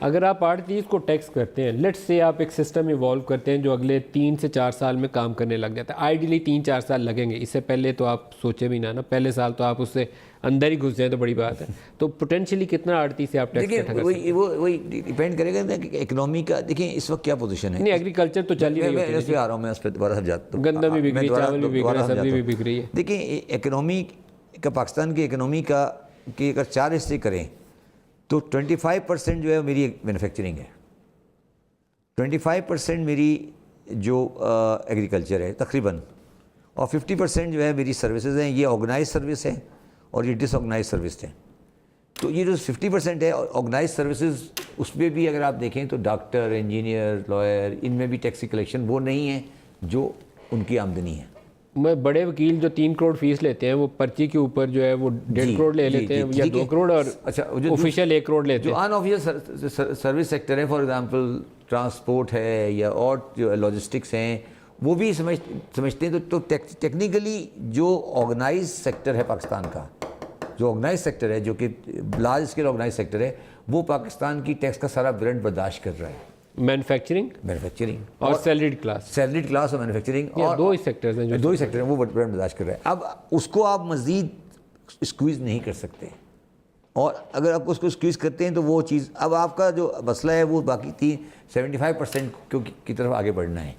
اگر آپ 8 کو ٹیکس کرتے ہیں، لیٹس سے آپ ایک سسٹم ایوالو کرتے ہیں جو اگلے 3 سے 4 سال میں کام کرنے لگ جاتا ہے، آئیڈیلی 3-4 سال لگیں گے، اس سے پہلے تو آپ سوچے بھی نا، پہلے سال تو آپ اس سے اندر ہی گھس جائیں تو بڑی بات ہے، تو پوٹینشلی کتنا 38 سے آپ ٹیکس اکٹھا کر سکتے ہیں؟ دیکھیں وہی ڈیپینڈ کرے گا کہ اکنامی کا، دیکھیں اس وقت کیا پوزیشن ہے. نہیں ایگریکلچر تو چل ہی رہی میں اس پہ آ رہا ہوں، میں اس پہ دوبارہ سمجھاتا ہوں. گندم بھی بک رہی ہے، چاول بھی بک رہا ہے، سبزی بھی بک رہی ہے. دیکھیں اکنامی کا، پاکستان کی اکنامی کا کہ اگر 4 حصے کریں تو 25% جو ہے میری مینوفیکچرنگ ہے، 25% میری جو ایگریکلچر ہے تقریباً، اور 50% جو ہے میری سروسز ہیں. یہ آرگنائز سروس ہے اور یہ ڈس آرگنائز سروس ہیں. تو یہ جو 50% ہے آرگنائز سروسز، اس میں بھی اگر آپ دیکھیں تو ڈاکٹر، انجینئر، لائر، ان میں بھی ٹیکس کی کلیکشن وہ نہیں ہے جو ان کی آمدنی ہے. میں بڑے وکیل جو 3 کروڑ فیس لیتے ہیں وہ پرچی کے اوپر جو ہے وہ 1.5 کروڑ لے لیتے ہیں یا 2 کروڑ، اور آفیشیل 1 کروڑ لیتے جو ہیں. ان آفیشیل سروس سیکٹر ہے، فار ایگزامپل ٹرانسپورٹ ہے یا اور جو لاجسٹکس ہیں، وہ بھی سمجھتے ہیں. تو ٹیکنیکلی جو آرگنائز سیکٹر ہے پاکستان کا، جو آرگنائز سیکٹر ہے، جو کہ لارج اسکیل آرگنائز سیکٹر ہے، وہ پاکستان کی ٹیکس کا سارا برڈن برداشت کر رہا ہے. مینوفیکچرنگ اور سیلریڈ کلاس اور مینوفیکچرنگ، اور 2 ہی سیکٹرز ہیں جو 2 ہی سیکٹر ہیں وہ برڈن برداشت کر رہے ہیں. اب اس کو آپ مزید اسکویز نہیں کر سکتے، اور اگر آپ اس کو اسکویز کرتے ہیں تو وہ چیز، اب آپ کا جو مسئلہ ہے وہ باقی تھی 75% کی طرف آگے بڑھنا ہے.